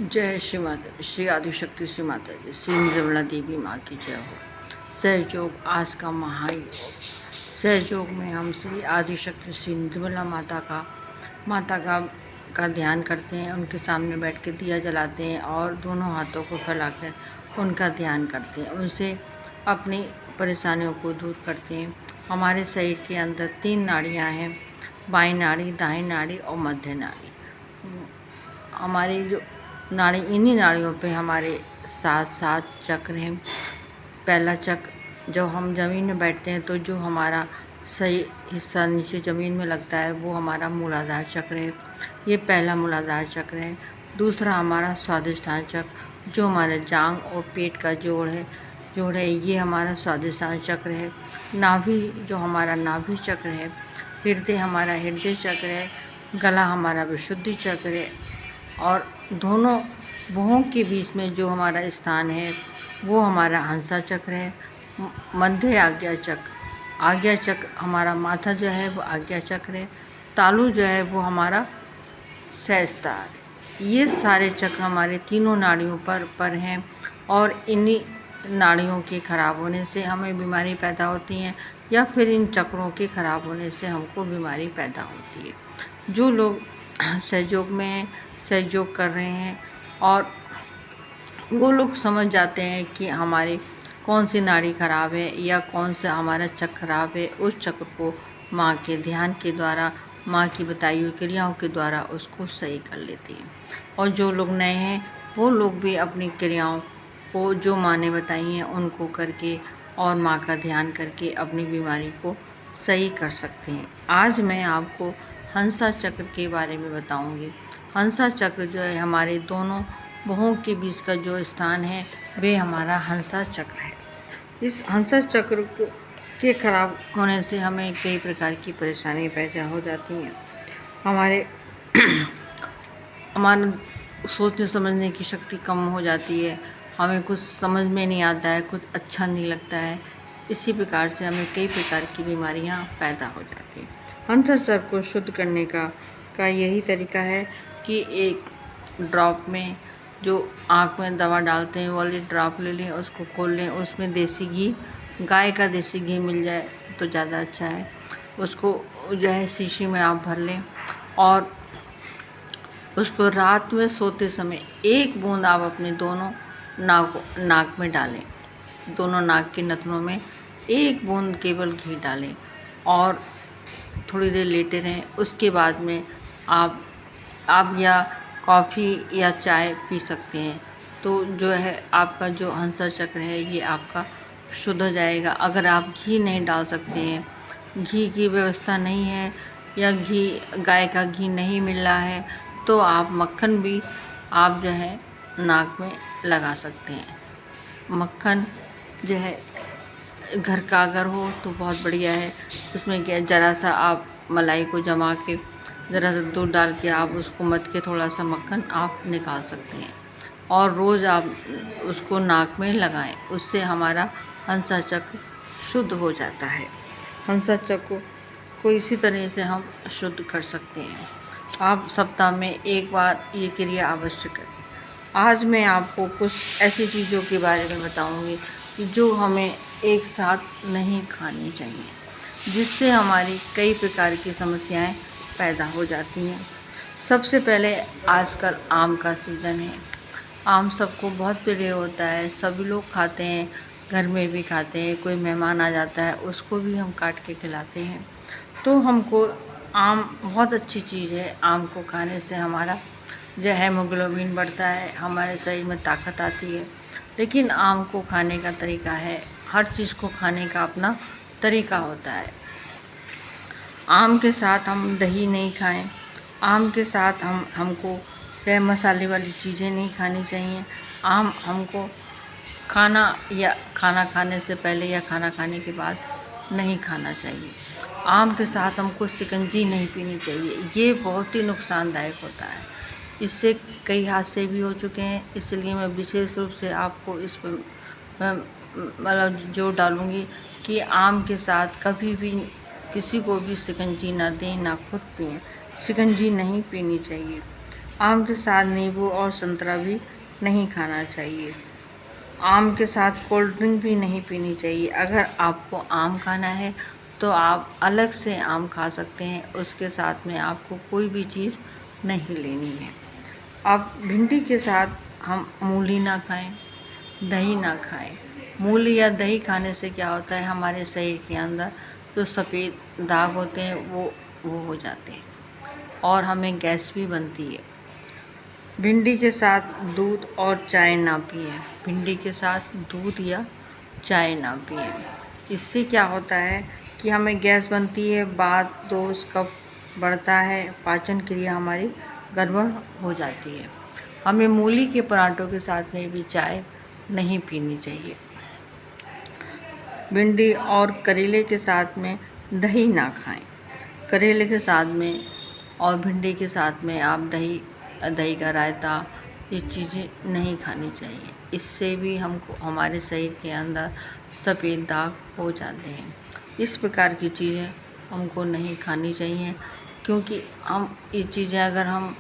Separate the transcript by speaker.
Speaker 1: जय श्री माता, श्री आदिशक्ति श्री माता जी, श्री निर्मला देवी माँ की जय हो। सहयोग आज का महायोग। सहयोग में हम श्री आदिशक्ति श्री निर्मला माता का ध्यान करते हैं। उनके सामने बैठ के दिया जलाते हैं और दोनों हाथों को फैलाकर उनका ध्यान करते हैं। उनसे अपनी परेशानियों को दूर करते हैं। हमारे शरीर के अंदर 3 नाड़ियाँ हैं, बाईं नाड़ी, दाहिनी नाड़ी और मध्य नाड़ी। हमारी जो नाड़ी, इन्हीं नाड़ियों पे हमारे 7 चक्र हैं। पहला चक्र, जब हम ज़मीन में बैठते हैं तो जो हमारा सही हिस्सा नीचे ज़मीन में लगता है वो हमारा मूलाधार चक्र है। ये पहला मूलाधार चक्र है। दूसरा हमारा स्वादिष्ठान चक्र, जो हमारे जांघ और पेट का जोड़ है, ये हमारा स्वादिष्ठान चक्र है। नाभि, जो हमारा नाभि चक्र है। हृदय हमारा हृदय चक्र है। गला हमारा विशुद्धि चक्र है। और दोनों भुवों के बीच में जो हमारा स्थान है वो हमारा हंसा चक्र है। मध्य आज्ञा चक्र हमारा माथा जो है वो आज्ञा चक्र है। तालु जो है वो हमारा सहस्त्रार है। ये सारे चक्र हमारे तीनों नाड़ियों पर हैं और इन्हीं नाड़ियों के खराब होने से हमें बीमारी पैदा होती है या फिर इन चक्रों के खराब होने से हमको बीमारी पैदा होती है। जो लोग सहयोग में हैं, सहयोग कर रहे हैं और वो लोग समझ जाते हैं कि हमारी कौन सी नाड़ी खराब है या कौन सा हमारा चक्र खराब है, उस चक्र को माँ के ध्यान के द्वारा, माँ की बताई हुई क्रियाओं के द्वारा उसको सही कर लेते हैं। और जो लोग नए हैं वो लोग भी अपनी क्रियाओं को जो माँ ने बताई हैं उनको करके और माँ का ध्यान करके अपनी बीमारी को सही कर सकते हैं। आज मैं आपको हंसा चक्र के बारे में बताऊंगी। हंसा चक्र जो है हमारे दोनों भुवों के बीच का जो स्थान है वे हमारा हंसा चक्र है। इस हंसा चक्र के खराब होने से हमें कई प्रकार की परेशानी पैदा हो जाती हैं। हमारा सोचने समझने की शक्ति कम हो जाती है। हमें कुछ समझ में नहीं आता है, कुछ अच्छा नहीं लगता है। इसी प्रकार से हमें कई प्रकार की बीमारियां पैदा हो जाती हैं। हंसा चक्र को शुद्ध करने का यही तरीका है कि एक ड्रॉप में, जो आँख में दवा डालते हैं वो वाली ड्रॉप ले लें, उसको खोल लें, उसमें देसी घी, गाय का देसी घी मिल जाए तो ज़्यादा अच्छा है। उसको जो है शीशी में आप भर लें और उसको रात में सोते समय 1 बूंद आप अपने दोनों नाक में डालें। दोनों नाक के नथनों में 1 बूंद केवल घी डालें और थोड़ी देर लेटे रहें। उसके बाद में आप या कॉफ़ी या चाय पी सकते हैं। तो जो है आपका जो हंसा चक्र है ये आपका शुद्ध हो जाएगा। अगर आप घी नहीं डाल सकते हैं, घी की व्यवस्था नहीं है या गाय का घी नहीं मिल रहा है, तो आप मक्खन भी आप जो है नाक में लगा सकते हैं। मक्खन जो है घर का अगर हो तो बहुत बढ़िया है। उसमें क्या, ज़रा सा आप मलाई को जमा के, ज़रा सा दूध डाल के आप उसको मथ के थोड़ा सा मक्खन आप निकाल सकते हैं और रोज़ आप उसको नाक में लगाएं। उससे हमारा हंसा चक्र शुद्ध हो जाता है। हंसा चक्र को इसी तरह से हम शुद्ध कर सकते हैं। आप सप्ताह में 1 बार ये क्रिया अवश्य करें। आज मैं आपको कुछ ऐसी चीज़ों के बारे में बताऊंगी कि जो हमें एक साथ नहीं खानी चाहिए, जिससे हमारी कई प्रकार की समस्याएं पैदा हो जाती हैं। सबसे पहले, आजकल आम का सीज़न है। आम सबको बहुत प्रिय होता है, सभी लोग खाते हैं, घर में भी खाते हैं। कोई मेहमान आ जाता है उसको भी हम काट के खिलाते हैं। तो हमको आम बहुत अच्छी चीज़ है। आम को खाने से हमारा जो है हीमोग्लोबिन बढ़ता है, हमारे शरीर में ताकत आती है। लेकिन आम को खाने का तरीका है, हर चीज़ को खाने का अपना तरीका होता है। आम के साथ हम दही नहीं खाएं। आम के साथ हमको चाहे मसाले वाली चीज़ें नहीं खानी चाहिए। आम हमको खाना खाने से पहले या खाना खाने के बाद नहीं खाना चाहिए। आम के साथ हमको शिकंजी नहीं पीनी चाहिए, ये बहुत ही नुकसानदायक होता है। इससे कई हादसे भी हो चुके हैं, इसलिए मैं विशेष रूप से आपको इस पर मतलब जोर डालूँगी कि आम के साथ कभी भी किसी को भी शिकंजी ना दें, ना खुद पिएं। शिकंजी नहीं पीनी चाहिए। आम के साथ नींबू और संतरा भी नहीं खाना चाहिए। आम के साथ कोल्ड ड्रिंक भी नहीं पीनी चाहिए। अगर आपको आम खाना है तो आप अलग से आम खा सकते हैं, उसके साथ में आपको कोई भी चीज़ नहीं लेनी है। अब भिंडी के साथ हम मूली ना खाएं, दही ना खाएं। मूली या दही खाने से क्या होता है, हमारे शरीर के अंदर जो सफ़ेद दाग होते हैं वो हो जाते हैं और हमें गैस भी बनती है। भिंडी के साथ दूध और चाय ना पिएं। भिंडी के साथ दूध या चाय ना पिएं। इससे क्या होता है कि हमें गैस बनती है, वात दोष कफ बढ़ता है, पाचन क्रिया हमारी गड़बड़ हो जाती है। हमें मूली के पराठों के साथ में भी चाय नहीं पीनी चाहिए। भिंडी और करेले के साथ में दही ना खाएं। करेले के साथ में और भिंडी के साथ में आप दही का रायता, ये चीज़ें नहीं खानी चाहिए। इससे भी हमको हमारे शरीर के अंदर सफ़ेद दाग हो जाते हैं। इस प्रकार की चीज़ें हमको नहीं खानी चाहिए, क्योंकि हम ये चीज़ें अगर हम